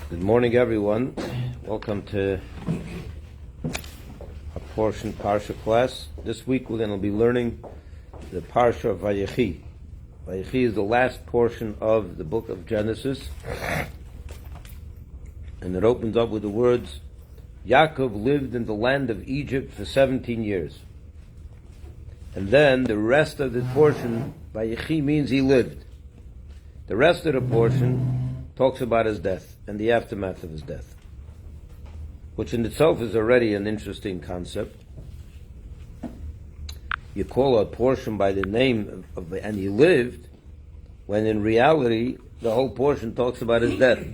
Good morning, everyone. Welcome to a portion Parsha class. This week we're going to be learning the Parsha of Vayechi. Vayechi is the last portion of the book of Genesis, and it opens up with the words, Yaakov lived in the land of Egypt for 17 years. And then the rest of the portion, Vayechi means he lived. The rest of the portion talks about his death and the aftermath of his death, which in itself is already an interesting concept. You call a portion by the name of and he lived, when in reality the whole portion talks about his death.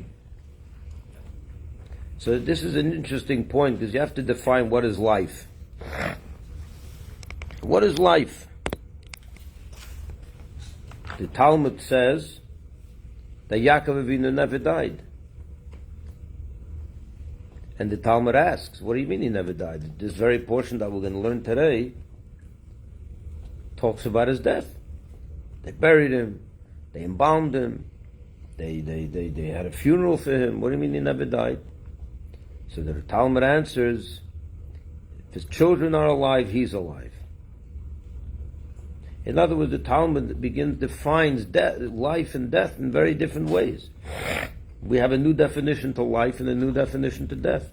So this is an interesting point because you have to define what is life. What is life? The Talmud says that Yaakov Avinu never died. And the Talmud asks, what do you mean he never died? This very portion that we're going to learn today talks about his death. They buried him, they embalmed him, they had a funeral for him. What do you mean he never died? So the Talmud answers, if his children are alive, he's alive. In other words, the Talmud defines life and death in very different ways. We have a new definition to life and a new definition to death.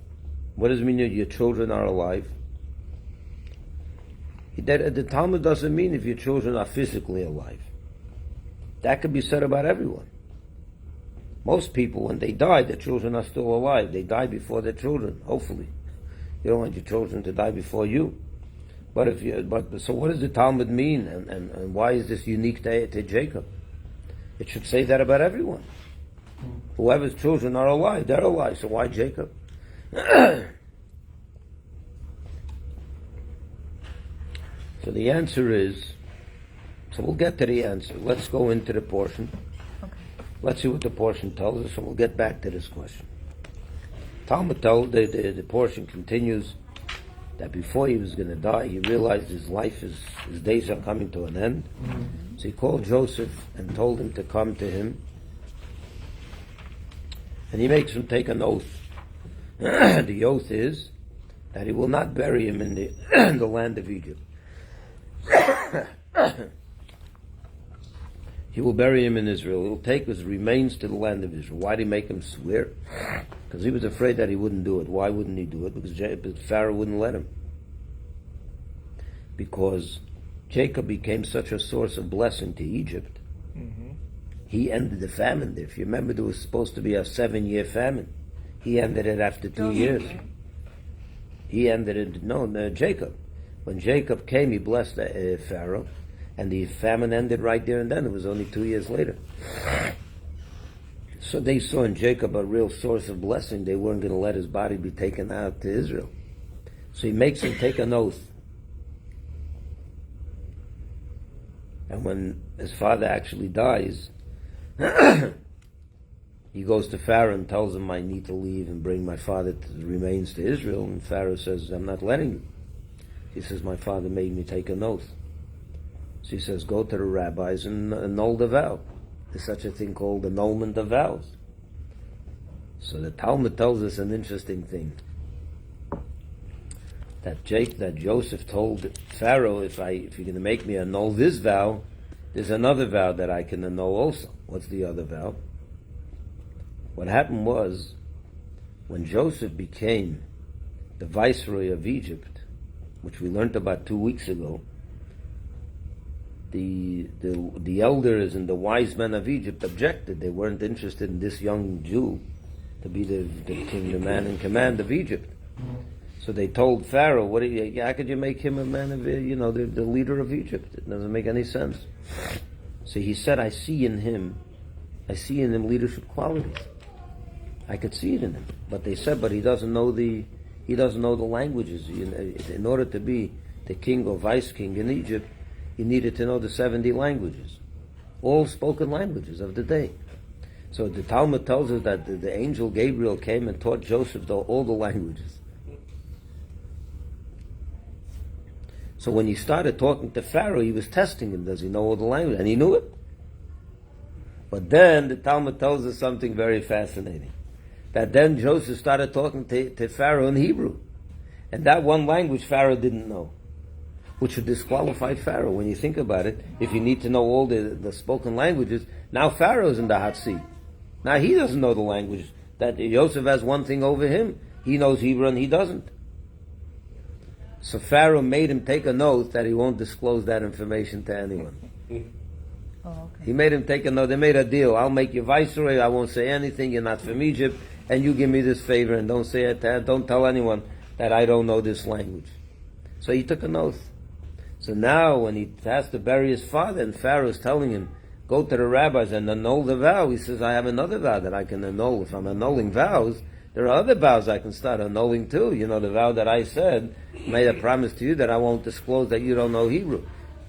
What does it mean your children are alive? The Talmud doesn't mean if your children are physically alive. That could be said about everyone. Most people, when they die, their children are still alive. They die before their children, hopefully. You don't want your children to die before you. So what does the Talmud mean, and why is this unique to Jacob? It should say that about everyone. Whoever's children are alive, they're alive, so why Jacob? So the answer is, so we'll get to the answer. Let's go into the portion. Okay. Let's see what the portion tells us, and we'll get back to this question. Talmud tells, the portion continues, that before he was going to die, he realized his days are coming to an end. Mm-hmm. So he called Joseph and told him to come to him. And he makes him take an oath. The oath is that he will not bury him in the land of Egypt. He will bury him in Israel. He will take his remains to the land of Israel. Why did he make him swear? Because he was afraid that he wouldn't do it. Why wouldn't he do it? Because Pharaoh wouldn't let him. Because Jacob became such a source of blessing to Egypt. Mm-hmm. He ended the famine there. If you remember, there was supposed to be a 7-year famine. He ended it after 2 years. He ended it, Jacob. When Jacob came, he blessed Pharaoh, and the famine ended right there and then. It was only 2 years later. So they saw in Jacob a real source of blessing. They weren't going to let his body be taken out to Israel. So he makes him take an oath. And when his father actually dies, he goes to Pharaoh and tells him, I need to leave and bring my father's remains to Israel. And Pharaoh says, I'm not letting you. He says, my father made me take an oath. So he says, go to the rabbis and annul the vow. There's such a thing called annulment of vows. So the Talmud tells us an interesting thing. That Joseph told Pharaoh, if you're going to make me annul this vow, there's another vow that I can annul also. What's the other vow? What happened was, when Joseph became the Viceroy of Egypt, which we learned about 2 weeks ago, the elders and the wise men of Egypt objected. They weren't interested in this young Jew to be the king, the man in command of Egypt. So they told Pharaoh, how could you make him a man of, the leader of Egypt? It doesn't make any sense. So he said, I see in him leadership qualities. I could see it in him. But they said, but he doesn't know the languages. In order to be the king or vice king in Egypt, he needed to know the 70 languages, all spoken languages of the day. So the Talmud tells us that the angel Gabriel came and taught Joseph all the languages. So when he started talking to Pharaoh, he was testing him. Does he know all the language? And he knew it. But then the Talmud tells us something very fascinating. that then Joseph started talking to Pharaoh in Hebrew. And that one language Pharaoh didn't know, which would disqualify Pharaoh. When you think about it, if you need to know all the spoken languages, now Pharaoh's in the hot seat. Now he doesn't know the language. That Joseph has one thing over him. He knows Hebrew and he doesn't. So Pharaoh made him take an oath that he won't disclose that information to anyone. Oh, okay. He made him take a note. They made a deal. I'll make you viceroy. I won't say anything. You're not from Egypt, and you give me this favor, and don't say it. Don't tell anyone that I don't know this language. So he took an oath. So now, when he has to bury his father, and Pharaoh's telling him, "Go to the rabbis and annul the vow," he says, "I have another vow that I can annul. If I'm annulling vows, there are other vows I can start annulling too. You know, the vow that I said, made a promise to you that I won't disclose that you don't know Hebrew.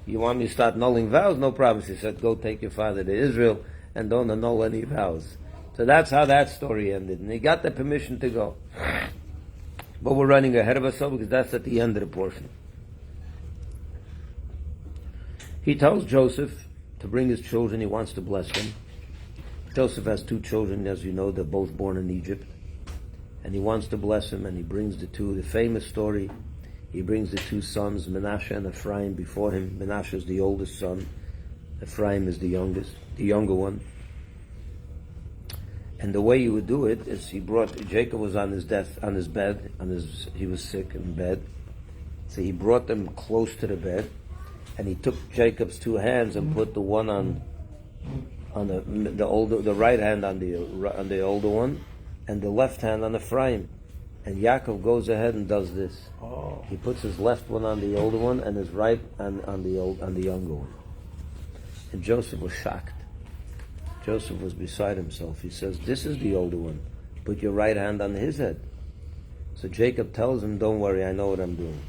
You want me to start annulling vows? No problem." He said, "Go take your father to Israel and don't annul any vows." So that's how that story ended. And he got the permission to go. But we're running ahead of ourselves because that's at the end of the portion. He tells Joseph to bring his children. He wants to bless them. Joseph has 2 children, as you know. They're both born in Egypt. And he wants to bless them, and he brings the famous story. He brings the 2 sons, Manasseh and Ephraim, before him. Manasseh is the oldest son. Ephraim is the younger one. And the way he would do it is Jacob was on his bed, he was sick in bed. So he brought them close to the bed, and he took Jacob's 2 hands and put the one on the right hand on the older one, and the left hand on Ephraim. And Yaakov goes ahead and does this. Oh. He puts his left one on the older one and his right on the younger one. And Joseph was shocked. Joseph was beside himself. He says, "This is the older one. Put your right hand on his head." So Jacob tells him, "Don't worry, I know what I'm doing.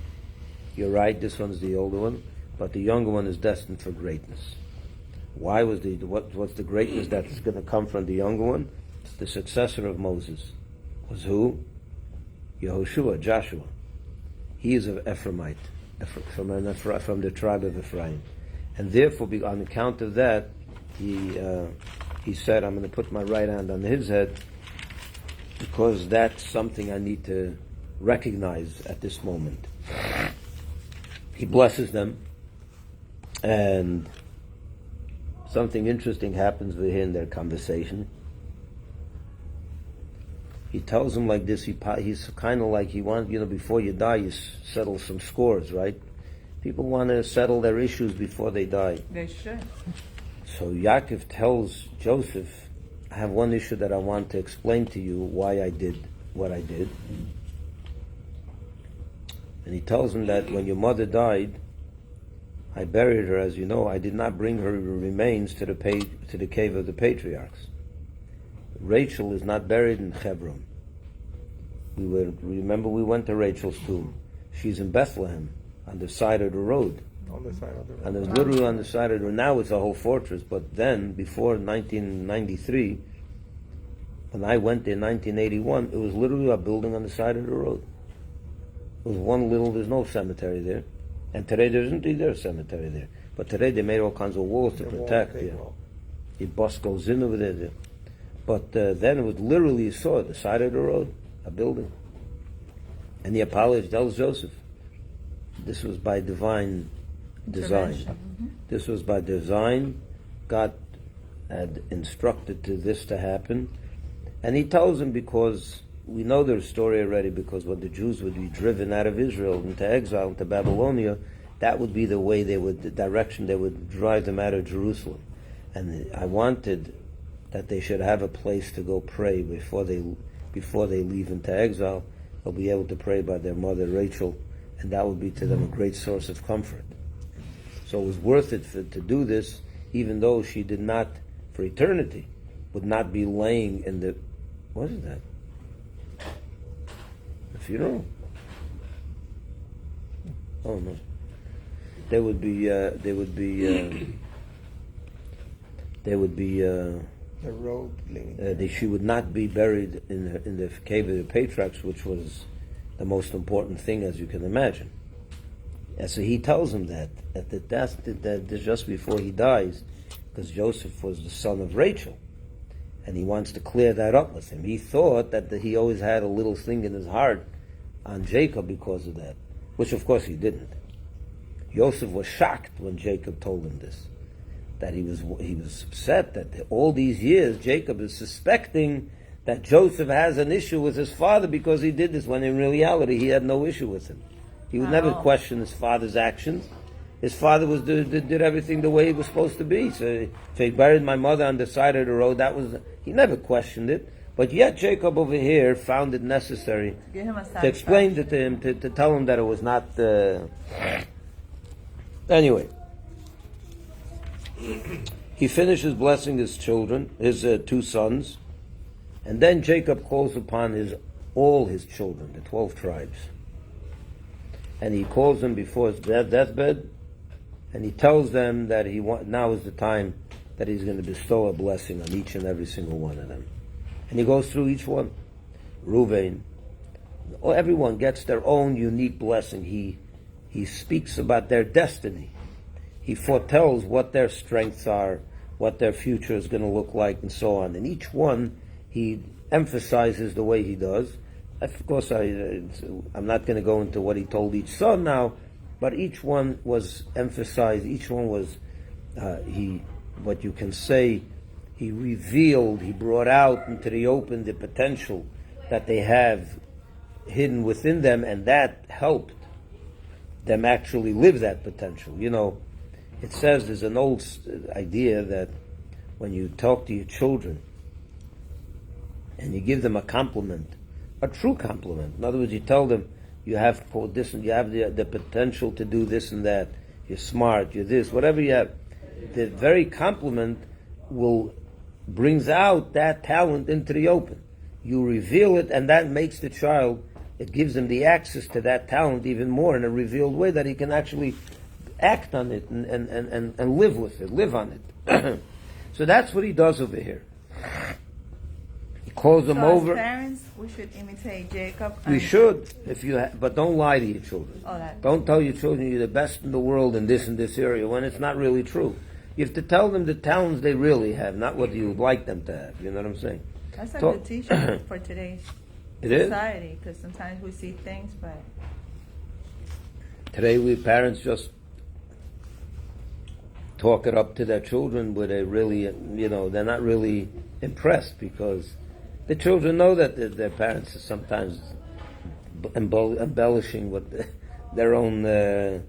You're right, this one's the older one, but the younger one is destined for greatness." What's the greatness that's going to come from the younger one? The successor of Moses was who? Yehoshua, Joshua. He is of Ephraimite, from the tribe of Ephraim. And therefore, on account of that, he said, "I'm going to put my right hand on his head because that's something I need to recognize at this moment." He blesses them, and something interesting happens with him in their conversation. He tells him like this, he's kind of like he wants, before you die, you settle some scores, right? People want to settle their issues before they die. They should. So Yaakov tells Joseph, "I have one issue that I want to explain to you why I did what I did." And he tells him that when your mother died, I buried her, as you know. I did not bring her remains to the cave of the Patriarchs. Rachel is not buried in Hebron. Remember we went to Rachel's tomb. She's in Bethlehem, on the side of the road. On the side of the road. And it's literally on the side of the road. Now it's a whole fortress, but then, before 1993, when I went there in 1981, it was literally a building on the side of the road. It was there's no cemetery there. And today there isn't either a cemetery there. But today they made all kinds of walls to protect. The bus goes in over there. But then it was literally, you saw it, the side of the road, a building. And the apology tells Joseph, this was by divine design. Mm-hmm. This was by design. God had instructed this to happen. And he tells him because we know their story already, because when the Jews would be driven out of Israel into exile, into Babylonia, that would be the direction they would drive them out of Jerusalem. And I wanted that they should have a place to go pray before they leave into exile. They'll be able to pray by their mother Rachel, and that would be to them a great source of comfort. So it was worth it to do this, even though she did not, for eternity, would not be laying in the, what is that? A funeral? Oh no. They would be the road leading. She would not be buried in the cave of the Patriarchs, which was the most important thing, as you can imagine. And so he tells him that just before he dies, because Joseph was the son of Rachel, And he wants to clear that up with him. He thought that he always had a little thing in his heart on Jacob because of that, which of course he didn't. Yosef was shocked when Jacob told him this, that he was upset that all these years Jacob is suspecting that Joseph has an issue with his father because he did this, when in reality he had no issue with him. He would never question his father's actions. His father did everything the way he was supposed to be. So if he buried my mother on the side of the road, he never questioned it. But yet Jacob over here found it necessary to explain it to him, to tell him that it was not... Anyway, he finishes blessing his children, his 2 sons, and then Jacob calls upon all his children, the 12 tribes. And he calls them before his deathbed, and he tells them that now is the time that he's going to bestow a blessing on each and every single one of them. And he goes through each one. Reuven, everyone gets their own unique blessing. He speaks about their destiny. He foretells what their strengths are, what their future is going to look like, and so on. And each one, he emphasizes the way he does. Of course, I'm not going to go into what he told each son now, but each one was emphasized. Each one was, what you can say, he revealed, he brought out into the open the potential that they have hidden within them, and that helped them actually live that potential. You know, it says, there's an old idea that when you talk to your children and you give them a compliment, a true compliment, in other words, you tell them you have this and you have the potential to do this and that, you're smart, you're this, whatever you have, the very compliment brings out that talent into the open. You reveal it, and that makes the child, it gives him the access to that talent even more in a revealed way, that he can actually act on it and live with it, live on it. So that's what he does over here. He calls them over. As parents, we should imitate Jacob. We should, but don't lie to your children. Don't tell your children you're the best in the world in this area when it's not really true. You have to tell them the talents they really have, not what you would like them to have. You know what I'm saying? That's a good teaching for today's society, because sometimes we see things, but today we parents just talk it up to their children where they really, they're not really impressed, because the children know that their parents are sometimes embellishing with their own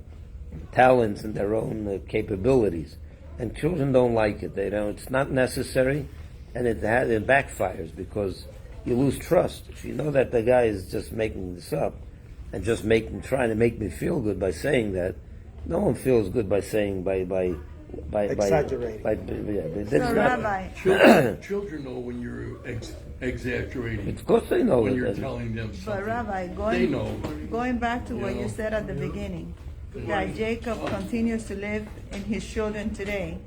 talents and their own capabilities. And children don't like it. They don't. It's not necessary, and it backfires, because you lose trust. If you know that the guy is just making this up and just trying to make me feel good by saying that, no one feels good by saying by exaggerating. Children know when you're exaggerating. Of course they know when you're telling them something. But Rabbi, going back to what you said at the beginning, that Jacob continues to live in his children today.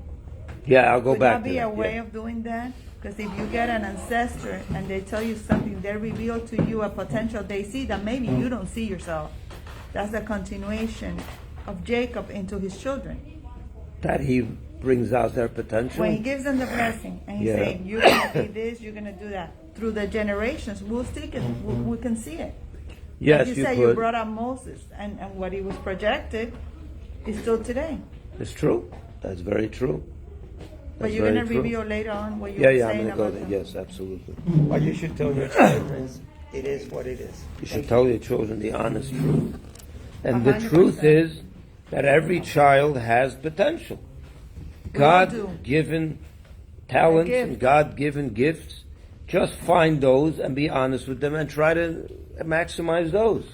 Yeah, I'll go back. Would that be a way of doing that? Because if you get an ancestor and they tell you something, they reveal to you a potential they see that maybe you don't see yourself. That's a continuation of Jacob into his children. That he brings out their potential. When he gives them the blessing and he's saying, you're going to be this, you're going to do that. Through the generations, we can see it. Yes, like you said, you brought up Moses, and what he was projected is still today. It's true. That's very true. But you're going to reveal later on what you were saying I'm going about to go there. Yes, absolutely. What you should tell your children is, it is what it is. You should tell your children the honest truth. And the 100%. truth is that every child has potential. God-given talents and God-given gifts. Just find those and be honest with them and try to maximize those.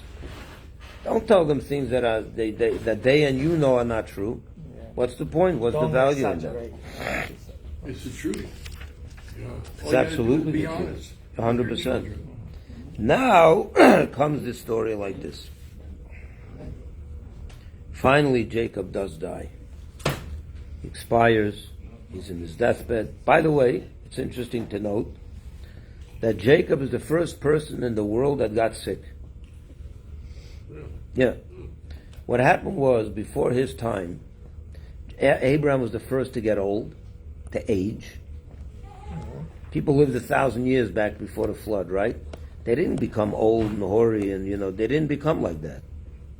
Don't tell them things that they and you know are not true. Yeah. What's the point? What's the value in that? It's the truth. It's absolutely be honest. 100%. Now comes the story like this. Finally, Jacob does die. He expires. He's in his deathbed. By the way, it's interesting to note that Jacob is the first person in the world that got sick. Yeah. What happened was, before his time, Abraham was the first to get old, to age. People lived 1,000 years back before the flood, right? They didn't become old and hoary, and they didn't become like that.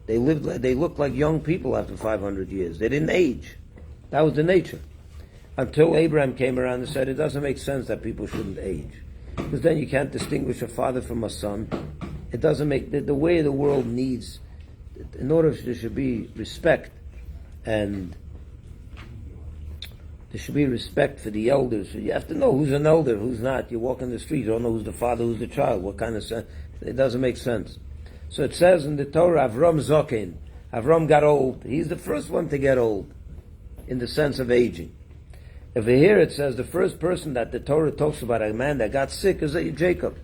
They looked like young people after 500 years. They didn't age. That was the nature. Until Abraham came around and said, it doesn't make sense that people shouldn't age. Because then you can't distinguish a father from a son. It doesn't make, the way the world needs, in order there should be respect, and there should be respect for the elders. You have to know who's an elder, who's not. You walk in the street, you don't know who's the father, who's the child. What kind of sense? It doesn't make sense. So it says in the Torah, Avram Zokin. Avram got old. He's the first one to get old, in the sense of aging. Over here it says the first person that the Torah talks about, a man that got sick, is Jacob.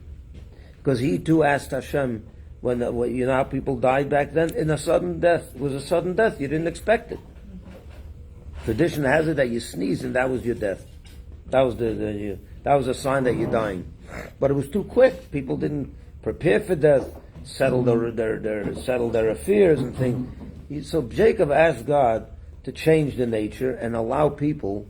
Because he too asked Hashem, when you know how people died back then? In a sudden death. It was a sudden death. You didn't expect it. Tradition has it that you sneezed and that was your death. That was that was a sign that you're dying. But it was too quick. People didn't prepare for death, settle their affairs and things. So Jacob asked God to change the nature and allow people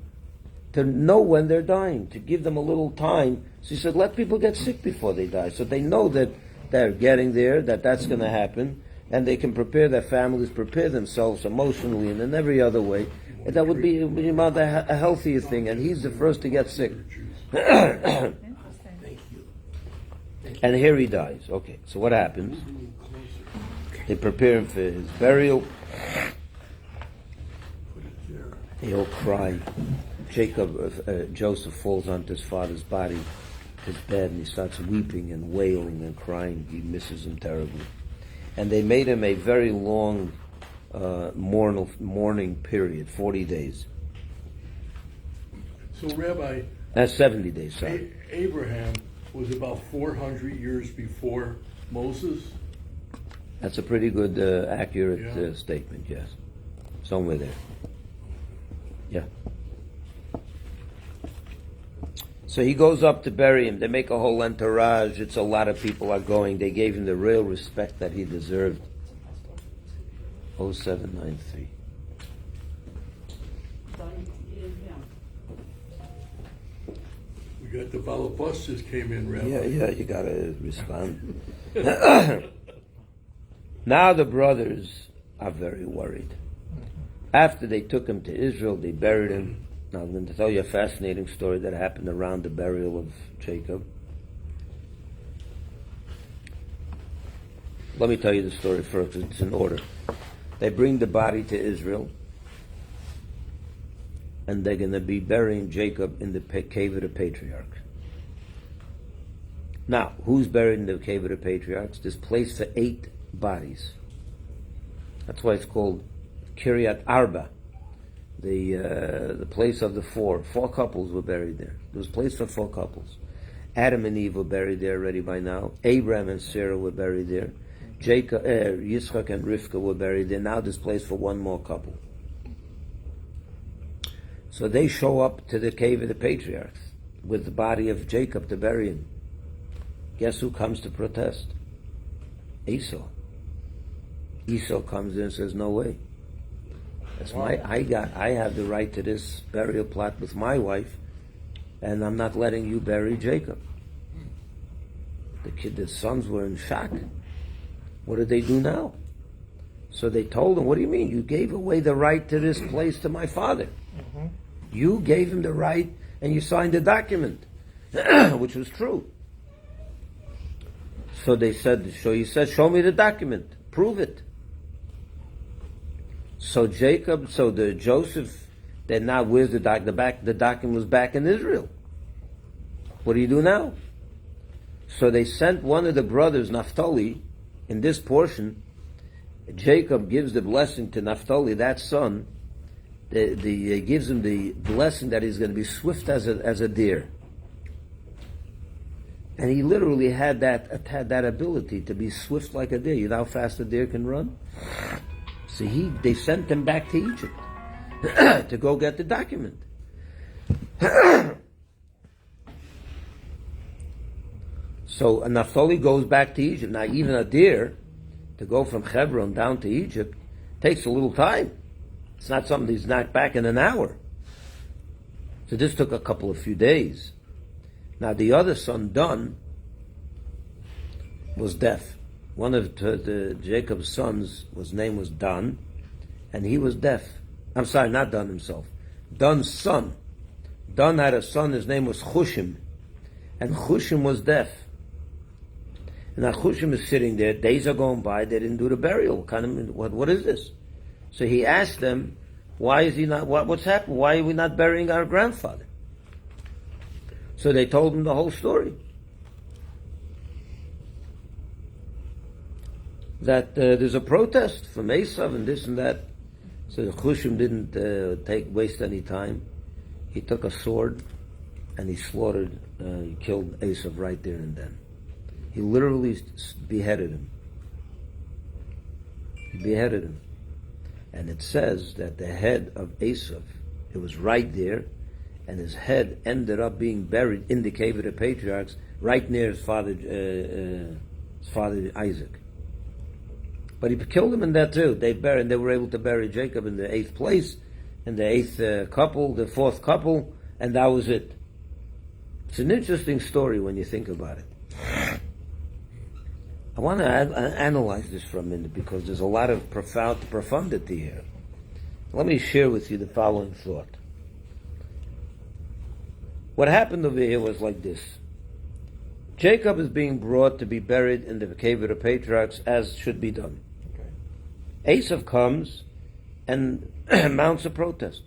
to know when they're dying, to give them a little time. So he said, let people get sick before they die, so they know that they're getting there, that's going to happen, and they can prepare their families, prepare themselves emotionally and in every other way. And that would be a healthier thing, and he's the first to get sick. And here he dies. Okay, so what happens? They prepare him for his burial. They all cry. Joseph falls onto his father's body, his bed, and he starts weeping and wailing and crying. He misses him terribly. And they made him a very long mourning period, 40 days. So, Rabbi, That's 70 days, sorry. Abraham was about 400 years before Moses. That's a pretty good, accurate statement, yes. Somewhere there. Yeah. So he goes up to bury him. They make a whole entourage. It's a lot of people are going. They gave him the real respect that he deserved. 0793. We got the balabusters came in, Rabbi. Yeah, you gotta respond. Now the brothers are very worried. After they took him to Israel, they buried him. Now I'm going to tell you a fascinating story that happened around the burial of Jacob. Let me tell you the story first, it's in order. They bring the body to Israel, and they're going to be burying Jacob in the cave of the Patriarchs. Now, who's buried in the cave of the Patriarchs? There's place for 8 bodies. That's why it's called Kiryat Arba, the place of the 4. 4 couples were buried there. There was place for 4 couples. Adam and Eve were buried there already by now. Abraham and Sarah were buried there. Jacob, Yitzchak and Rivka were buried there. Now there's place for 1 more couple. So they show up to the cave of the Patriarchs with the body of Jacob to bury him. Guess who comes to protest? Esau. Esau comes in and says, no way. That's I have the right to this burial plot with my wife, and I'm not letting you bury Jacob. The sons were in shock. What did they do now? So they told him, what do you mean? You gave away the right to this place to my father. Mm-hmm. You gave him the right, and you signed a document, which was true. So he said, show me the document. Prove it. So Joseph, then now where's the document? The document was back in Israel. What do you do now? So they sent one of the brothers, Naphtali, in this portion. Jacob gives the blessing to Naphtali, that son. He gives him the blessing that he's going to be swift as a deer. And he literally had that ability to be swift like a deer. You know how fast a deer can run? So they sent him back to Egypt to go get the document. So Naphtali goes back to Egypt. Now even a deer, to go from Hebron down to Egypt, takes a little time. It's not something he's not back in an hour. So this took a few days. Now the other son, Dan, was deaf. One of Jacob's sons, his name was Dan, and he was deaf. I'm sorry, not Dan himself. Dan's son. Dan had a son, his name was Chushim, and Chushim was deaf. And now Chushim is sitting there, days are going by, they didn't do the burial. What is this? So he asked them, why is he not, what's happened? Why are we not burying our grandfather? So they told him the whole story. That there's a protest from Esav and this and that. So Chushim didn't waste any time. He took a sword and he slaughtered, he killed Esav right there and then. He literally beheaded him. He beheaded him. And it says that the head of Esav, it was right there, and his head ended up being buried in the cave of the patriarchs, right near his father Isaac. But he killed him in that too. They were able to bury Jacob in the 8th place, in the 8th couple, the 4th couple, and that was it. It's an interesting story when you think about it. I want to analyze this for a minute because there's a lot of profundity here. Let me share with you the following thought. What happened over here was like this. Jacob is being brought to be buried in the cave of the patriarchs as should be done. Okay. Esav comes and mounts a protest.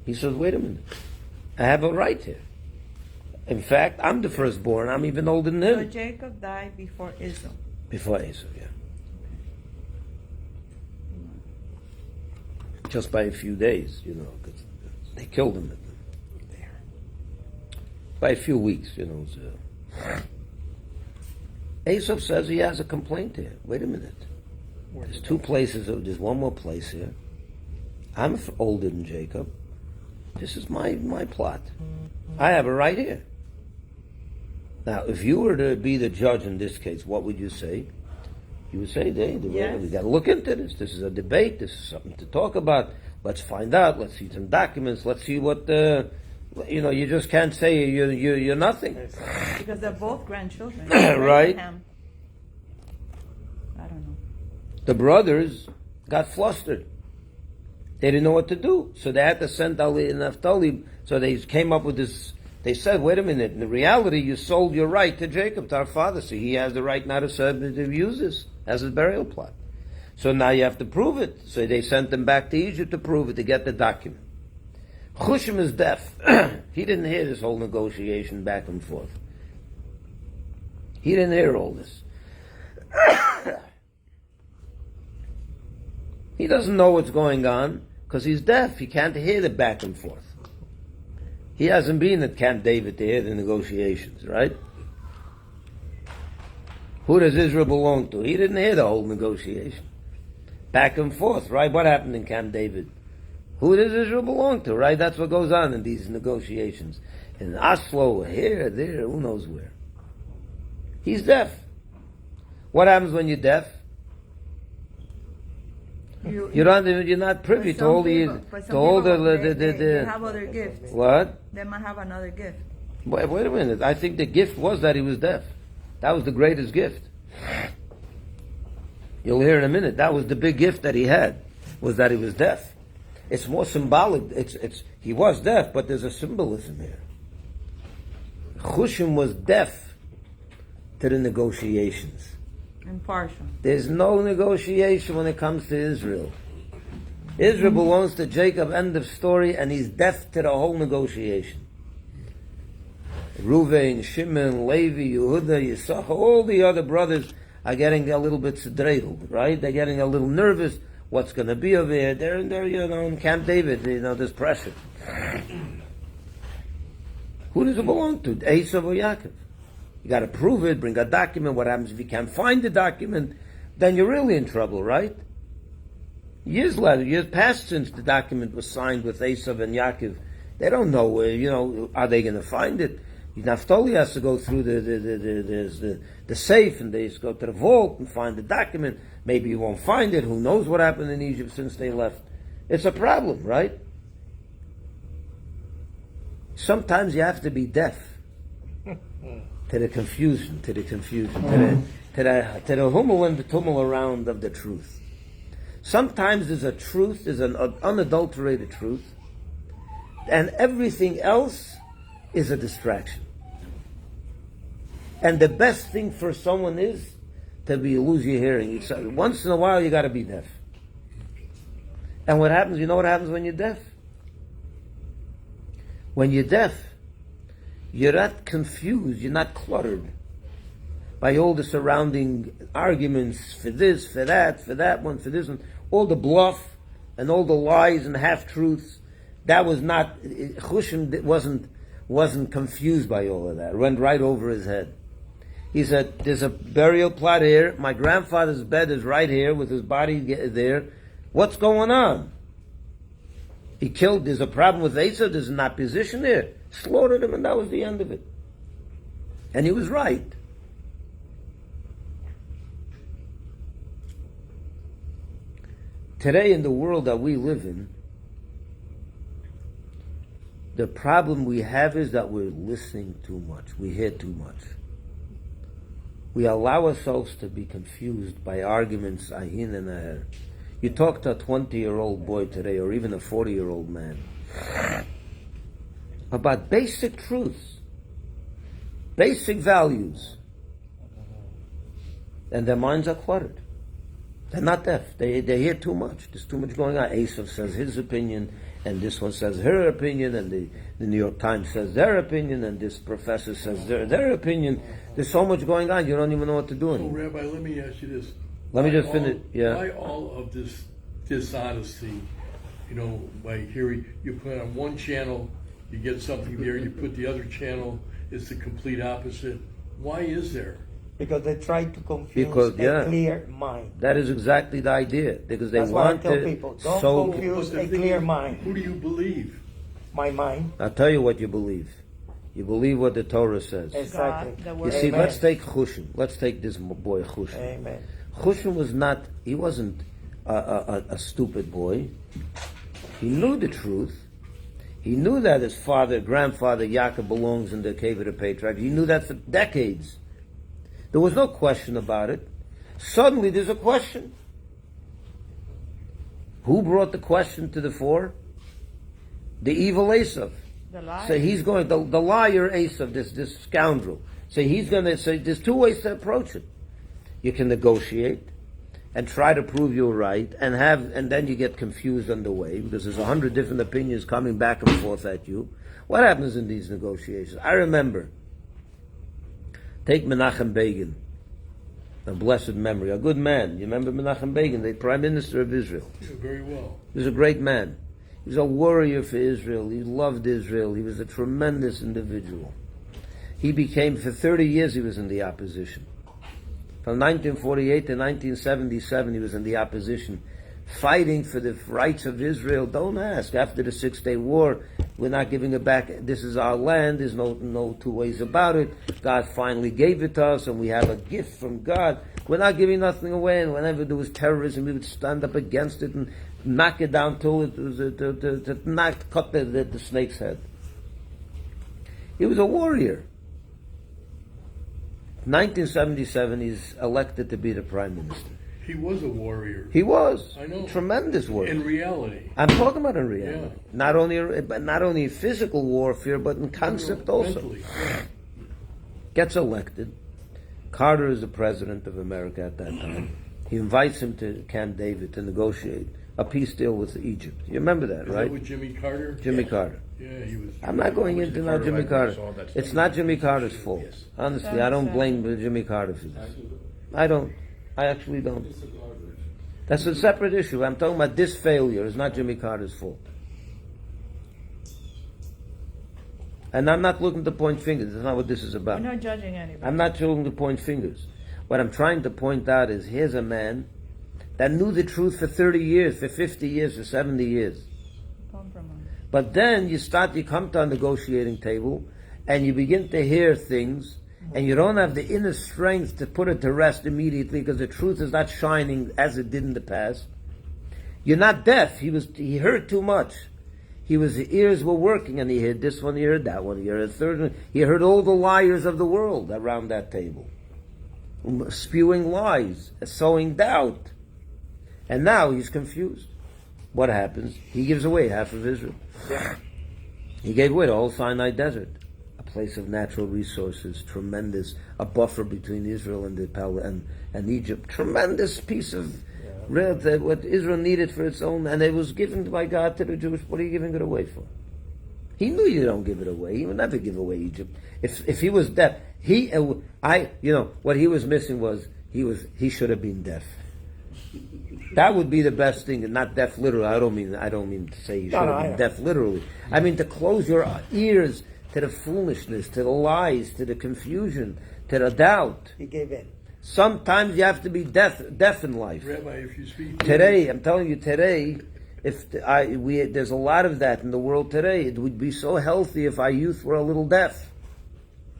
He says, wait a minute, I have a right here. In fact, I'm the firstborn. I'm even older than him. So Jacob died before Esau. Before Esau, yeah. Just by a few days, because they killed him there. By a few weeks, So. Esau says he has a complaint here. Wait a minute. There's 2 places. There's one more place here. I'm older than Jacob. This is my plot. I have a right here. Now, if you were to be the judge in this case, what would you say? You would say, Yes. we got to look into this. This is a debate. This is something to talk about. Let's find out. Let's see some documents. Let's see what you just can't say you're nothing. Because they're both grandchildren. Right. I don't know. The brothers got flustered. They didn't know what to do. So they had to send Ali and Naphtali. So they came up with this. They said, wait a minute, in reality, you sold your right to Jacob, to our father. So he has the right now to use this as a burial plot. So now you have to prove it. So they sent them back to Egypt to prove it, to get the document. Chushim is deaf. He didn't hear this whole negotiation back and forth. He didn't hear all this. He doesn't know what's going on because he's deaf. He can't hear the back and forth. He hasn't been at Camp David to hear the negotiations, right? Who does Israel belong to? He didn't hear the whole negotiation. Back and forth, right? What happened in Camp David? Who does Israel belong to, right? That's what goes on in these negotiations. In Oslo, here, there, who knows where. He's deaf. What happens when you're deaf? You're not privy to all the they have other gifts. What? They might have another gift. Wait a minute. I think the gift was that he was deaf. That was the greatest gift. You'll hear in a minute. That was the big gift that he had, was that he was deaf. It's more symbolic. It's he was deaf, but there's a symbolism here. Chushim was deaf to the negotiations. Impartial. There's no negotiation when it comes to Israel. Israel belongs to Jacob, end of story, and he's deaf to the whole negotiation. Reuven, Shimon, Levi, Yehuda, Yisachar, all the other brothers are getting a little bit sedreidel, right? They're getting a little nervous. What's going to be over here? They're in Camp David, there's pressure. Who does it belong to? Esav or Yaakov? You got to prove it, bring a document. What happens if you can't find the document? Then you're really in trouble, right? Years passed since the document was signed with Esav and Yaakov. They don't know, are they going to find it? Naphtali has to go through the safe, and they just go to the vault and find the document. Maybe you won't find it. Who knows what happened in Egypt since they left? It's a problem, right? Sometimes you have to be deaf to the confusion, to the hummel and the tumble around of the truth. Sometimes there's a truth, there's an unadulterated truth, and everything else is a distraction. And the best thing for someone is to lose your hearing. Once in a while you got to be deaf. And what happens? You know what happens when you're deaf? When you're deaf, you're not confused, you're not cluttered by all the surrounding arguments for this, for that one, for this one, all the bluff and all the lies and half-truths. That was not, Chushim wasn't confused by all of that. It went right over his head. He said, there's a burial plot here, my grandfather's bed is right here with his body there. What's going on? There's a problem with Asa, there's an opposition there. Slaughtered him, and that was the end of it. And he was right. Today, in the world that we live in, the problem we have is that we're listening too much. We hear too much. We allow ourselves to be confused by arguments, ahin and aher. You talk to a 20-year-old boy today, or even a 40-year-old man, about basic truths, basic values, and their minds are cluttered. They're not deaf. They hear too much. There's too much going on. Asaph says his opinion, and this one says her opinion, and the New York Times says their opinion, and this professor says their opinion. There's so much going on, you don't even know what to do anymore. So, Rabbi, let me ask you this. Let me just finish. Yeah. Why all of this dishonesty? By hearing, you put on one channel, you get something there, you put the other channel, it's the complete opposite. Why is there? Because they try to confuse a clear mind. That is exactly the idea. Because they That's want why I tell people, don't confuse a clear mind. Who do you believe? My mind. I'll tell you what you believe. You believe what the Torah says. Exactly. God, You see, Amen. let's take Chushim. Let's take this boy Chushim. Amen. Chushim wasn't a stupid boy. He knew the truth. He knew that his grandfather Yaakov belongs in the cave of the Patriarchs. He knew that for decades. There was no question about it. Suddenly there's a question. Who brought the question to the fore? The evil Esav. The liar. So he's going, the liar Esav, this scoundrel. So he's going to say, there's two ways to approach it. You can negotiate and try to prove you're right, and then you get confused on the way, because there's 100 different opinions coming back and forth at you. What happens in these negotiations? I remember, take Menachem Begin, a blessed memory, a good man. You remember Menachem Begin, the Prime Minister of Israel? Yeah, very well. He was a great man. He was a warrior for Israel. He loved Israel. He was a tremendous individual. He became, for 30 years he was in the opposition. From 1948 to 1977 he was in the opposition, fighting for the rights of Israel. Don't ask. After the 6-Day War, we're not giving it back. This is our land. There's no two ways about it. God finally gave it to us, and we have a gift from God. We're not giving nothing away. And whenever there was terrorism, we would stand up against it and knock it down till it was to cut the snake's head. He was a warrior. 1977, he's elected to be the prime minister. He was a warrior. He was. I know. Tremendous warrior. In reality. I'm talking about in reality. Yeah. Not only physical warfare, but in concept also. Mentally, yeah. Gets elected. Carter is the president of America at that time. He invites him to Camp David to negotiate a peace deal with Egypt. You remember that, Is right? that with Jimmy Carter? Jimmy Carter. Yeah, he was. I'm not going into now Jimmy Carter. It's not Jimmy Carter's fault. Honestly, I don't blame Jimmy Carter for this. I don't. I actually don't. That's a separate issue. I'm talking about this failure is not Jimmy Carter's fault. And I'm not looking to point fingers. That's not what this is about. We're not judging anybody. I'm not looking to point fingers. What I'm trying to point out is here's a man that knew the truth for 30 years, for 50 years, for 70 years. Compromise. But then you come to a negotiating table and you begin to hear things and you don't have the inner strength to put it to rest immediately because the truth is not shining as it did in the past. You're not deaf. He heard too much. His ears were working, and he heard this one, he heard that one, he heard a third one. He heard all the liars of the world around that table, spewing lies, sowing doubt. And now he's confused. What happens? He gives away half of Israel. He gave away the whole Sinai Desert, a place of natural resources, tremendous, a buffer between Israel and and Egypt, tremendous piece of what Israel needed for its own, and it was given by God to the Jewish. What are you giving it away for? He knew you don't give it away. He would never give away Egypt. If he was deaf, what he was missing was he should have been deaf. That would be the best thing, and not deaf literally. I don't mean to say you should have been deaf literally. I mean to close your ears to the foolishness, to the lies, to the confusion, to the doubt. He gave in. Sometimes you have to be deaf in life. Rabbi, if you speak Today, I'm telling you, there's a lot of that in the world today. It would be so healthy if our youth were a little deaf.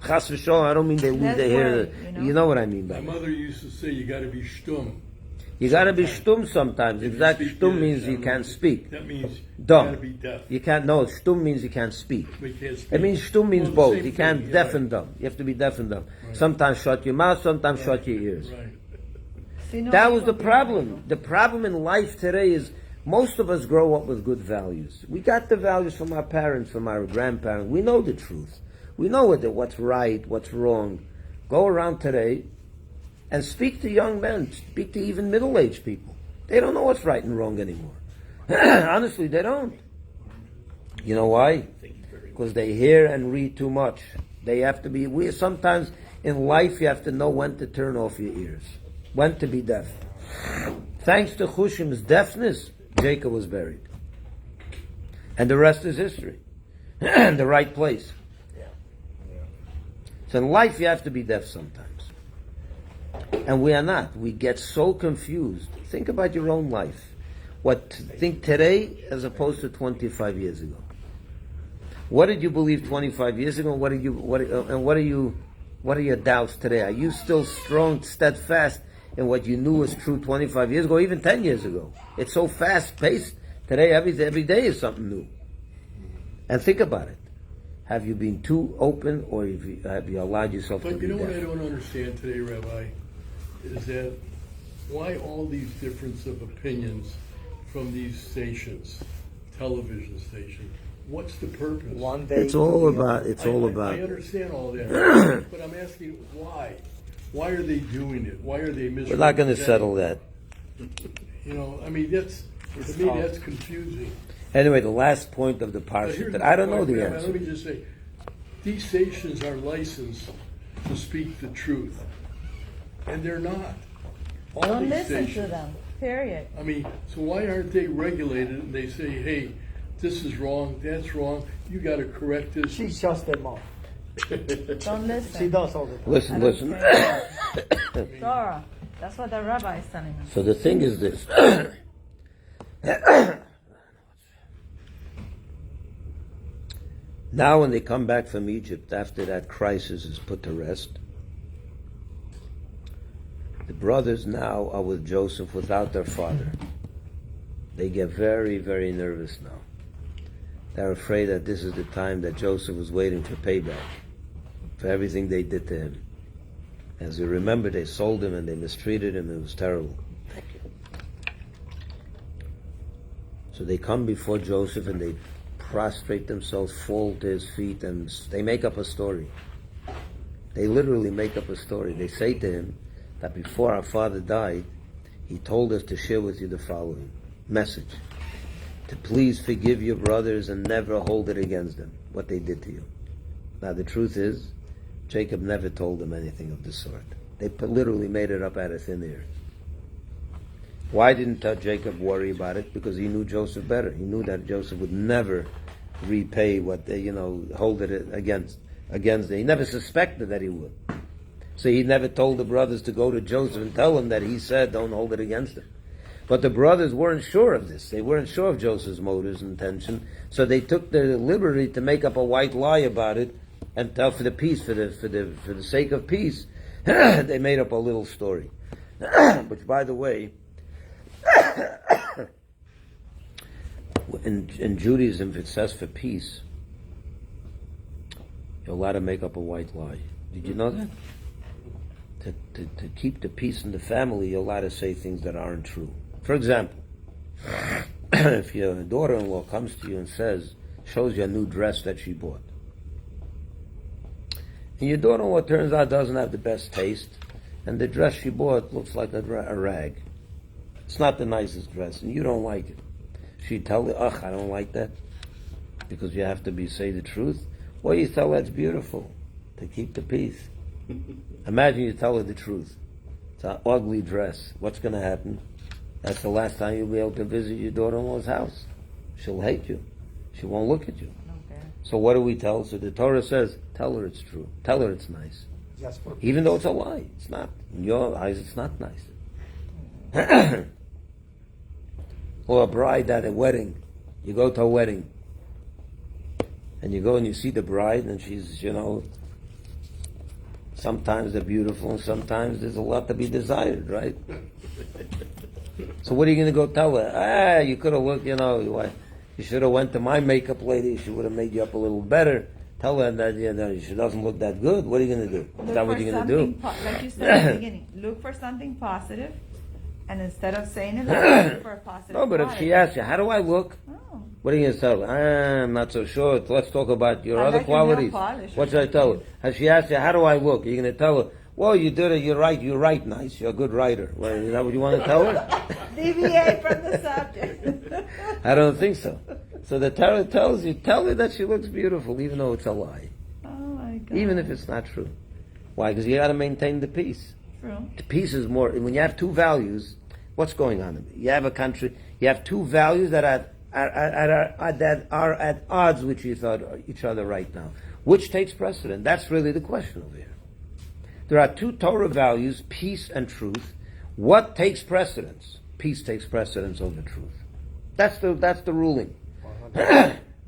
Chas v'sholom, I don't mean they lose their hair. You know what I mean by my that. mother used to say, you got to be shtum. You got to be shtum sometimes. Exactly, shtum means you can't speak. That means Dumb. you got to be deaf. You can't. No, shtum means you can't speak. We can't speak. It means shtum means Well, the both. same You can't thing, deaf right. and dumb. You have to be deaf and dumb. Right. Sometimes shut your mouth, sometimes shut your ears. Right. That was the problem. The problem in life today is most of us grow up with good values. We got the values from our parents, from our grandparents. We know the truth. We know what's right, what's wrong. Go around today and speak to young men, speak to even middle-aged people. They don't know what's right and wrong anymore. Honestly, they don't. You know why? Because they hear and read too much. They have to be. Sometimes in life you have to know when to turn off your ears, when to be deaf. Thanks to Hushim's deafness, Jacob was buried, and the rest is history. The right place. So in life you have to be deaf sometimes. And we are not. We get so confused. Think about your own life. Think today as opposed to 25 years ago. What did you believe 25 years ago? What are your doubts today? Are you still strong, steadfast in what you knew was true 25 years ago, even 10 years ago? It's so fast paced. Today, every day is something new. And think about it. Have you been too open, or have you allowed yourself to But be you know what deaf? I don't understand today, Rabbi, is that why all these difference of opinions from these stations, television stations? What's the purpose? One day. It's all about. I understand all that, but I'm asking why? Why are they doing it? Why are they misrepresenting? We're not going to settle that. You know, I mean, to me, that's confusing. Anyway, the last point of the But parsha here's that the I don't know point, the Rabbi, answer. Let me just say, these stations are licensed to speak the truth, and they're not. All Don't these listen to stations. them. Period. I mean, so why aren't they regulated and they say, hey, this is wrong, that's wrong, you got to correct this. She shuts them off. Don't listen. She does all the time. Listen. Torah. That's what the rabbi is telling us. So the thing is this. Now when they come back from Egypt, after that crisis is put to rest, the brothers now are with Joseph without their father. They get very, very nervous now. They're afraid that this is the time that Joseph was waiting for payback for everything they did to him. As you remember, they sold him and they mistreated him. It was terrible. So they come before Joseph and they prostrate themselves, fall to his feet, and they make up a story. They literally make up a story. They say to him that before our father died, he told us to share with you the following message: to please forgive your brothers and never hold it against them, what they did to you. Now the truth is, Jacob never told them anything of the sort. They literally made it up out of thin air. Why didn't Jacob worry about it? Because he knew Joseph better. He knew that Joseph would never repay what they, hold it against them. He never suspected that he would. So he never told the brothers to go to Joseph and tell him that he said, don't hold it against him. But the brothers weren't sure of this. They weren't sure of Joseph's motives and intention. So they took the liberty to make up a white lie about it and tell for the peace, for the sake of peace. They made up a little story. Which, by the way, in Judaism, if it says for peace, you're allowed to make up a white lie. Did you know that? To keep the peace in the family, you're allowed to say things that aren't true. For example, if your daughter-in-law comes to you and shows you a new dress that she bought, and your daughter-in-law turns out doesn't have the best taste, and the dress she bought looks like a rag. It's not the nicest dress, and you don't like it. She'd tell you, ugh, I don't like that, because you have to say the truth. Or you tell her it's beautiful, to keep the peace. Imagine you tell her the truth. It's an ugly dress. What's going to happen? That's the last time you'll be able to visit your daughter-in-law's house. She'll hate you. She won't look at you. Okay. So what do we tell her? So the Torah says, tell her it's true. Tell her it's nice. Just for Even though it's a lie. It's not. In your eyes, it's not nice. Or a bride at a wedding. You go to a wedding. And you go and you see the bride, and she's, sometimes they're beautiful, and sometimes there's a lot to be desired, right? So what are you going to go tell her? You could have looked, you should have went to my makeup lady. She would have made you up a little better. Tell her that she doesn't look that good. What are you going to do? Is that what you're going to do? Like you said at the beginning, look for something positive, and instead of saying it, look for a positive. No, but if she asks you, how do I look? Oh. What are you going to tell her? I'm not so sure. Let's talk about your I other like your nail qualities. polish or What should I tell her? Has she asked you, how do I look? Are you going to tell her, well, you did it, you're write nice, you're a good writer. Well, is that what you want to tell her? Deviate from the subject. I don't think so. So the Torah tells you, tell her that she looks beautiful, even though it's a lie. Oh my God. Even if it's not true. Why? Because you got to maintain the peace. True. The peace is more, when you have two values, what's going on? You have a country, you have two values that are at odds with each other right now. Which takes precedent? That's really the question over here. There are two Torah values, peace and truth. What takes precedence? Peace takes precedence over truth. That's the ruling.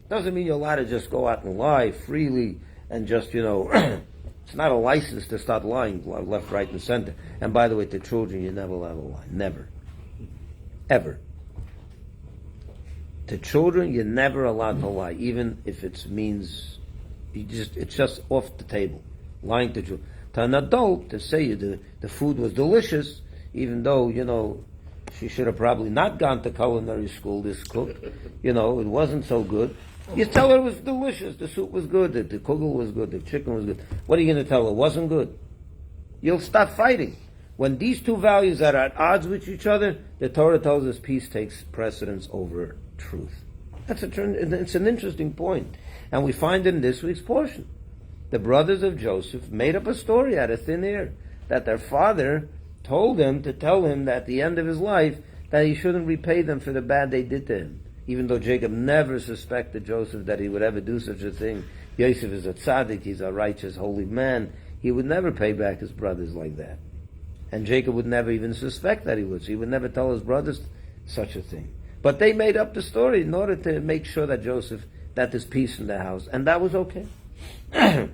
Doesn't mean you're allowed to just go out and lie freely and just, it's not a license to start lying left, right, and center. And by the way, to children, you never allowed to lie. Never. Ever. To children, you're never allowed to lie, even if it means it's just off the table. Lying to children. To an adult, to say the food was delicious, even though, she should have probably not gone to culinary school, this cook. It wasn't so good. You tell her it was delicious, the soup was good, the kugel was good, the chicken was good. What are you going to tell her? It wasn't good. You'll stop fighting. When these two values are at odds with each other, the Torah tells us peace takes precedence over truth. It's an interesting point. And we find in this week's portion. The brothers of Joseph made up a story out of thin air that their father told him to tell him that at the end of his life that he shouldn't repay them for the bad they did to him. Even though Jacob never suspected Joseph that he would ever do such a thing. Yosef is a tzaddik, he's a righteous, holy man. He would never pay back his brothers like that. And Jacob would never even suspect that he would. So he would never tell his brothers such a thing. But they made up the story in order to make sure that that there's peace in the house. And that was okay. Interesting.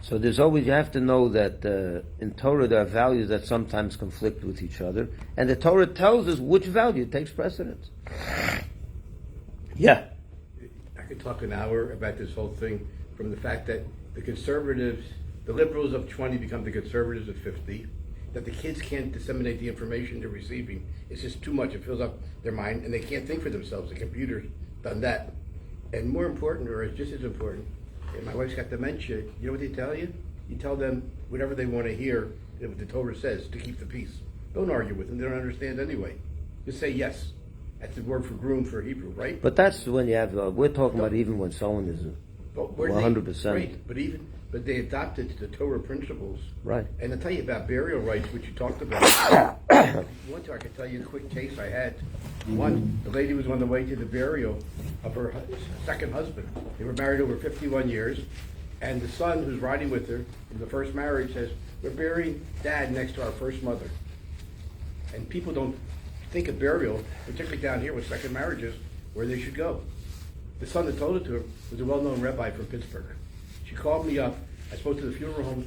So you have to know that in Torah there are values that sometimes conflict with each other. And the Torah tells us which value takes precedence. Yeah. I could talk an hour about this whole thing from the fact that the liberals of 20 become the conservatives of 50, that the kids can't disseminate the information they're receiving. It's just too much. It fills up their mind, and they can't think for themselves. The computer's done that. And more important, or just as important, and my wife's got dementia, you know what they tell you? You tell them whatever they want to hear, what the Torah says, to keep the peace. Don't argue with them. They don't understand anyway. Just say yes. That's the word for groom for Hebrew, right? But that's when you have, we're talking about even when someone is But 100%. Right, but they adopted the Torah principles. Right. And I'll tell you about burial rites, which you talked about. One time I could tell you a quick case I had. The lady was on the way to the burial of her second husband. They were married over 51 years. And the son who's riding with her from the first marriage says, we're burying Dad next to our first mother. And people don't think of burial, particularly down here with second marriages, where they should go. The son that told it to her was a well-known rabbi from Pittsburgh. She called me up. I spoke to the funeral home.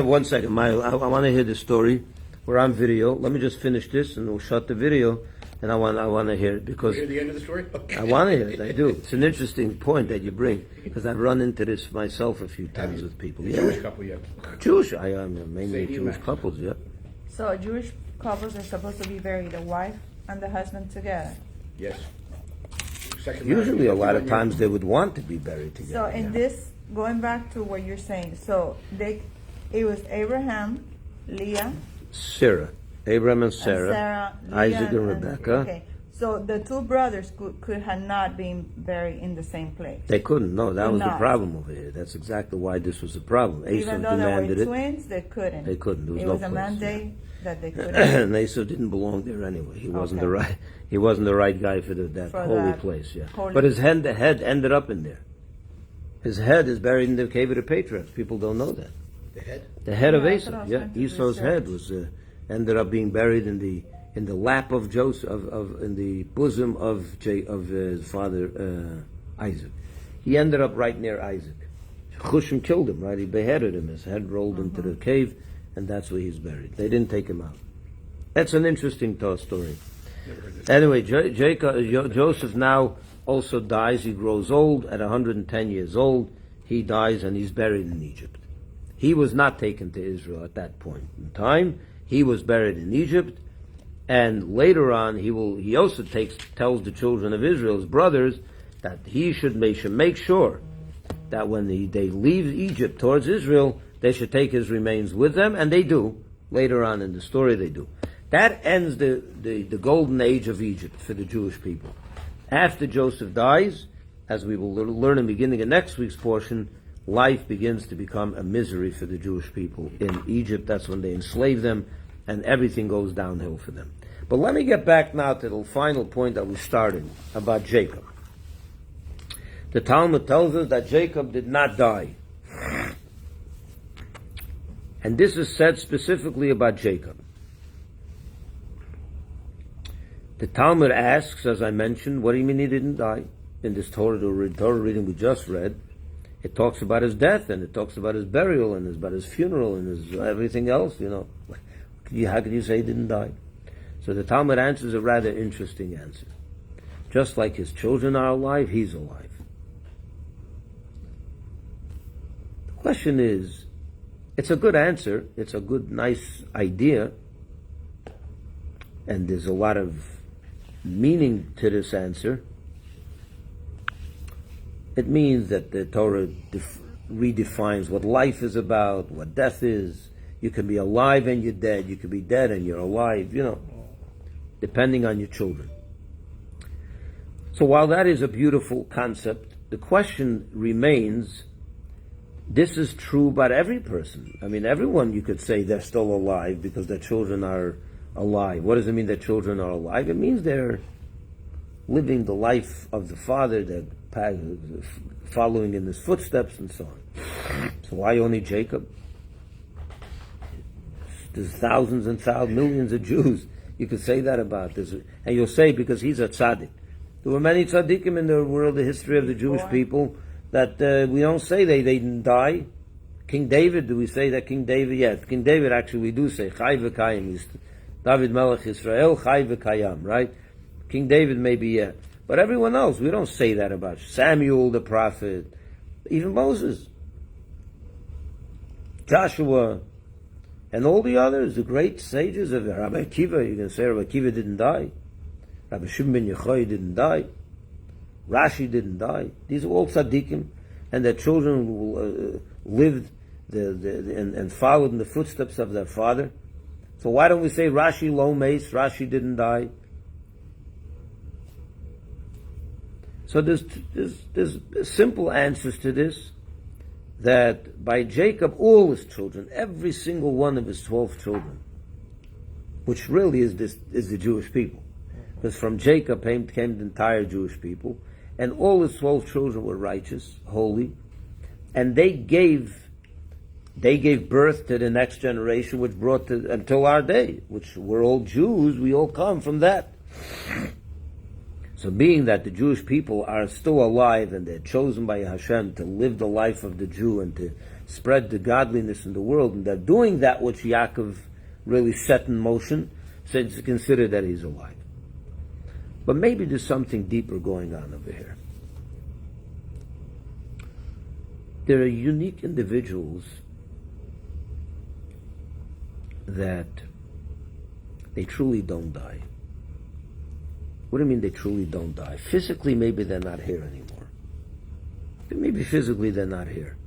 1 second. I want to hear the story. We're on video. Let me just finish this, and we'll shut the video. And I want to hear it because Hear the end of the story? I want to hear it. I do. It's an interesting point that you bring because I've run into this myself a few times with people. Yeah, Jewish couple, yeah. Jewish. I am mainly Sadie Jewish Max. couples. Yeah. So Jewish couples are supposed to be buried, the wife and the husband together. Yes. Second Usually, a marriage, lot of 51 times years. they would want to be buried together. So in yeah. this, going back to what you're saying, so it was Abraham, Leah, Sarah, Abraham and and Sarah, Sarah, Leah, Isaac and Rebecca. Okay, so the two brothers could have not been buried in the same place. They couldn't. No, that Could was the not. problem over here. That's exactly why this was a problem. Esau Even though they demanded were it, twins, they couldn't. They couldn't. There was it no was a place, mandate that they couldn't. and Esau didn't belong there anyway. He wasn't the Okay. right. He wasn't the right guy for that For holy that place. Yeah, holy but his head, the head ended up in there. His head is buried in the cave of the Patriarchs. People don't know that. The head? The head of Yeah, that's what Esau. I was Yeah, trying to Esau's research. head was ended up being buried in the lap of Joseph, in the bosom of his father Isaac. He ended up right near Isaac. Chushim killed him. Right, he beheaded him. His head rolled into the cave, and that's where he's buried. They didn't take him out. That's an interesting story. Never heard this. Anyway, Joseph now also dies. He grows old at 110 years old. He dies and he's buried in Egypt. He was not taken to Israel at that point in time. He was buried in Egypt, and later on he also tells the children of Israel, his brothers, that they should make sure that when they leave Egypt towards Israel, they should take his remains with them, and they do. Later on in the story, they do. That ends the golden age of Egypt for the Jewish people. After Joseph dies, as we will learn in the beginning of next week's portion, life begins to become a misery for the Jewish people in Egypt. That's when they enslave them, and everything goes downhill for them. But let me get back now to the final point that we started about Jacob. The Talmud tells us that Jacob did not die. And this is said specifically about Jacob. The Talmud asks, as I mentioned, what do you mean he didn't die? In this Torah reading we just read, it talks about his death, and it talks about his burial, and about his funeral, and his everything else, How could you say he didn't die? So the Talmud answers a rather interesting answer. Just like his children are alive, he's alive. The question is, it's a good answer, it's a good, nice idea, and there's a lot of meaning to this answer. It means that the Torah redefines what life is about, what death is. You can be alive and you're dead. You can be dead and you're alive, depending on your children. So while that is a beautiful concept, the question remains, this is true about every person. I mean, everyone, you could say they're still alive because their children are alive. What does it mean that children are alive? It means they're living the life of the father, they're following in his footsteps and so on. So why only Jacob? There's thousands and thousands, millions of Jews. You could say that about this. And you'll say because he's a tzaddik. There were many tzaddikim in the world, the history of the Jewish people, that we don't say they didn't die. King David, do we say that King David? Yes, King David actually we do say, Chai v'kayim. David Melech Israel, Chai v'kayam, right? King David maybe, yeah. But everyone else, we don't say that about Samuel the prophet, even Moses, Joshua, and all the others, the great sages of Rabbi Akiva. You can say Rabbi Akiva didn't die. Rabbi Shimon ben Yochai didn't die. Rashi didn't die. These are all tzaddikim, and their children lived and followed in the footsteps of their father. So why don't we say Rashi lo meis? Rashi didn't die. So there's simple answers to this. That by Jacob, all his children, every single one of his 12 children, which really is the Jewish people, because from Jacob came the entire Jewish people, and all his 12 children were righteous, holy, and they gave birth to the next generation, which brought to until our day, which we're all Jews, we all come from that. So being that the Jewish people are still alive and they're chosen by Hashem to live the life of the Jew and to spread the godliness in the world, and they're doing that which Yaakov really set in motion, so it's considered that he's alive. But maybe there's something deeper going on over here. There are unique individuals that they truly don't die. What do you mean they truly don't die? Physically, maybe they're not here anymore. Maybe physically they're not here.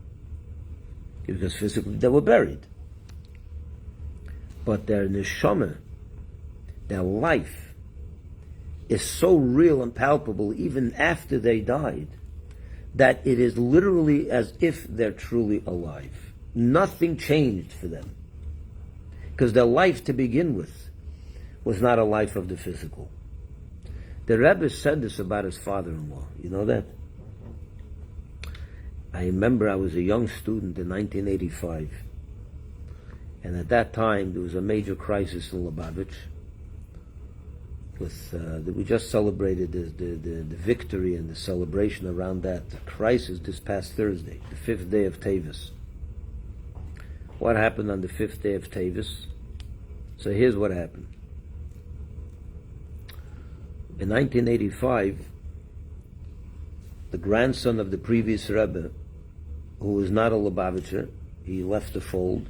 Because physically they were buried. But their neshama, their life, is so real and palpable even after they died, that it is literally as if they're truly alive. Nothing changed for them. Because their life to begin with was not a life of the physical. The Rebbe said this about his father-in-law. You know that? I remember I was a young student in 1985. And at that time, there was a major crisis in Lubavitch. We just celebrated the victory and the celebration around that crisis this past Thursday, the 5th day of Tavis. What happened on the 5th day of Tavis? So here's what happened. In 1985, the grandson of the previous Rebbe, who was not a Lubavitcher, he left the fold,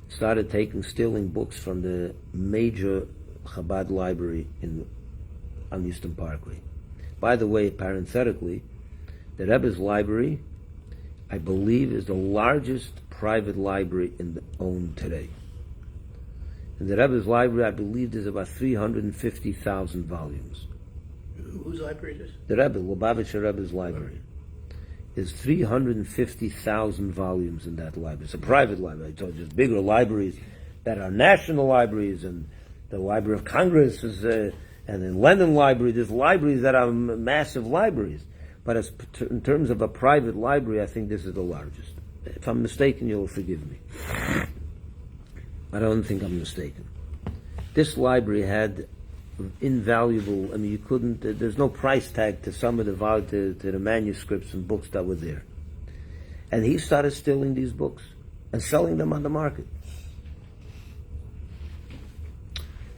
started stealing books from the major Chabad library on Eastern Parkway. By the way, parenthetically, the Rebbe's library, I believe, is the largest private library owned today. In the Rebbe's library, I believe there's about 350,000 volumes. Whose library is this? The Rebbe, Lubavitcher Rebbe's library. There's 350,000 volumes in that library. It's a private library. I told you, there's bigger libraries that are national libraries, and the Library of Congress is, and in Lenin Library, there's libraries that are massive libraries. But in terms of a private library, I think this is the largest. If I'm mistaken, you'll forgive me. I don't think I'm mistaken. This library had invaluable, you couldn't, there's no price tag to some of to the manuscripts and books that were there. And he started stealing these books and selling them on the market.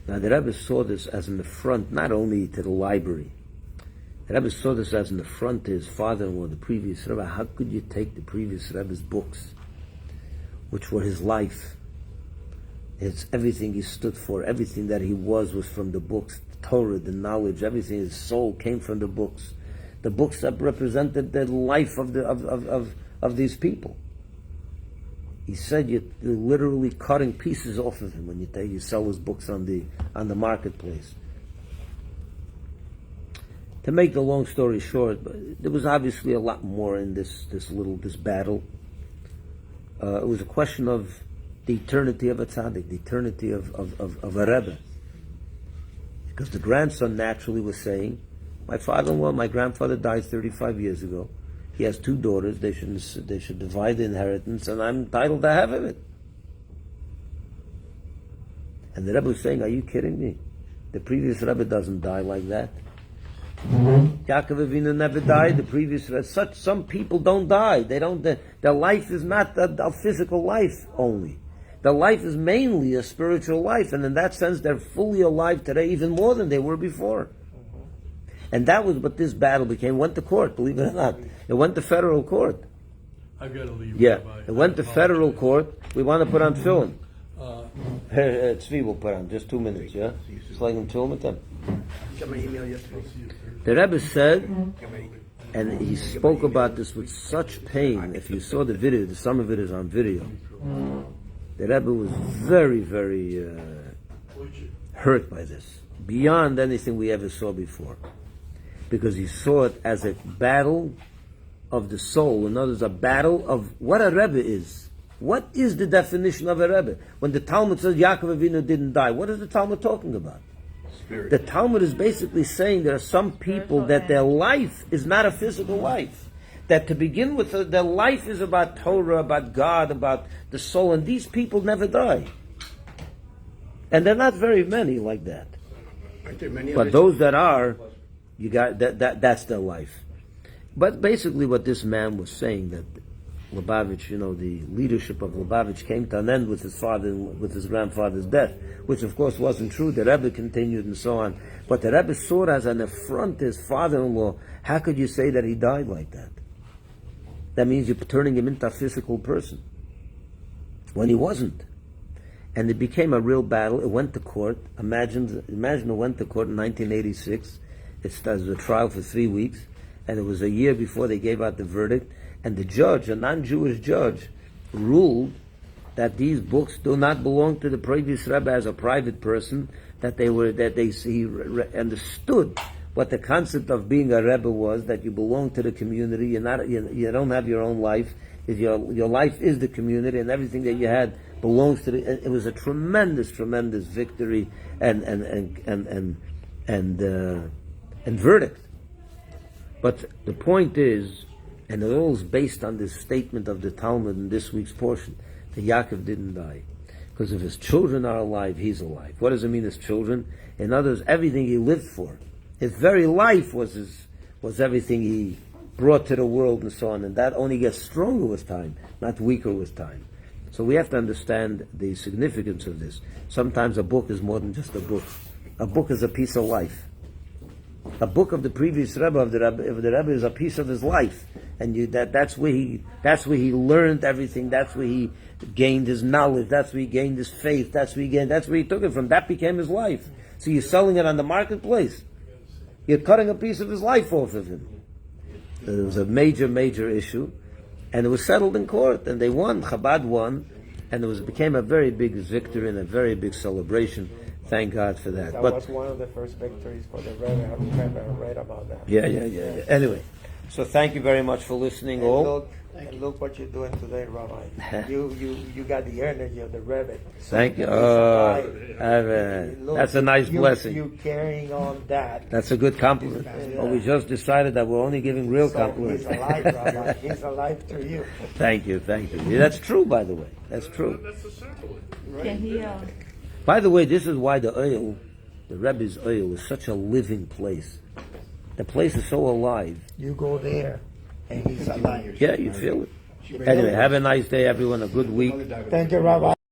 Now the Rebbe saw this as an affront, not only to the library. The Rebbe saw this as an affront to his father-in-law, the previous Rebbe. How could you take the previous Rebbe's books, which were his life? It's everything he stood for, everything that he was from the books, the Torah, the knowledge, everything, his soul came from the books that represented the life of these people. He said you're literally cutting pieces off of him when you sell his books on the marketplace. To make the long story short, there was obviously a lot more in this battle. It was a question of the eternity of a tzaddik, the eternity of a Rebbe. Because the grandson naturally was saying, my father-in-law, my grandfather died 35 years ago. He has 2 daughters. They should divide the inheritance, and I'm entitled to have it. And the Rebbe was saying, are you kidding me? The previous Rebbe doesn't die like that. Yaakov Avinu never died. The previous Rebbe, some people don't die. They don't. Their life is not a physical life only. Their life is mainly a spiritual life, and in that sense, they're fully alive today, even more than they were before. And that was what this battle became. Went to court, believe it or not. It went to federal court. I've got to leave. Yeah, Rabbi. it went to federal court. We want to put on film. Tzvi will put on just 2 minutes. Yeah, it's like in film with them. Got my email yesterday. The Rebbe said, and he spoke about this with such pain. If you saw the video, some of it is on video. The Rebbe was very, very hurt by this, beyond anything we ever saw before, because he saw it as a battle of the soul. In other words, a battle of what a Rebbe is. What is the definition of a Rebbe? When the Talmud says Yaakov Avinu didn't die, what is the Talmud talking about? Spirit. The Talmud is basically saying there are some people that their life is not a physical life. That to begin with, their life is about Torah, about God, about the soul, and these people never die. And there are not very many like that. Aren't there many But others? those that are, you got that's their life. But basically what this man was saying, that Lubavitch, the leadership of Lubavitch came to an end with his grandfather's death, which of course wasn't true. The Rebbe continued and so on. But the Rebbe saw it as an affront to his father-in-law. How could you say that he died like that? That means you're turning him into a physical person, when he wasn't. And it became a real battle. It went to court. Imagine it went to court in 1986. It started a trial for 3 weeks, and it was a year before they gave out the verdict. And the judge, a non-Jewish judge, ruled that these books do not belong to the previous Rebbe as a private person. He understood what the concept of being a Rebbe was, that you belong to the community. You don't have your own life. Your life is the community, and everything that you had belongs to the. It was a tremendous victory and verdict. But the point is, and it all is based on this statement of the Talmud in this week's portion, that Yaakov didn't die. Because if his children are alive, he's alive. What does it mean, his children? In other words, everything he lived for. His very life was everything he brought to the world and so on. And that only gets stronger with time, not weaker with time. So we have to understand the significance of this. Sometimes a book is more than just a book. A book is a piece of life. A book of the previous Rebbe of the Rebbe is a piece of his life, and that's where he learned everything. That's where he gained his knowledge. That's where he gained his faith. That's where he took it from. That became his life. So you're selling it on the marketplace. You're cutting a piece of his life off of him. It was a major issue, and it was settled in court, and they won. Chabad won, and it became a very big victory and a very big celebration. Thank God for that. That but was one of the first victories for the Rebbe. I remember I read about that. Yeah. Anyway, so thank you very much for listening, all. Look what you're doing today, Rabbi. you got the energy of the Rebbe. Thank you. That's a nice blessing. You carrying on that. That's a good compliment. Yeah. Well, we just decided that we're only giving real compliments. He's alive, Rabbi. He's alive to you. Thank you. Yeah, that's true, by the way. That's true. Can he? By the way, this is why the Rebbe's oil, is such a living place. The place is so alive. You go there, and he's alive. Yeah, you feel it. Anyway, have a nice day, everyone. A good week. Thank you, Rabbi.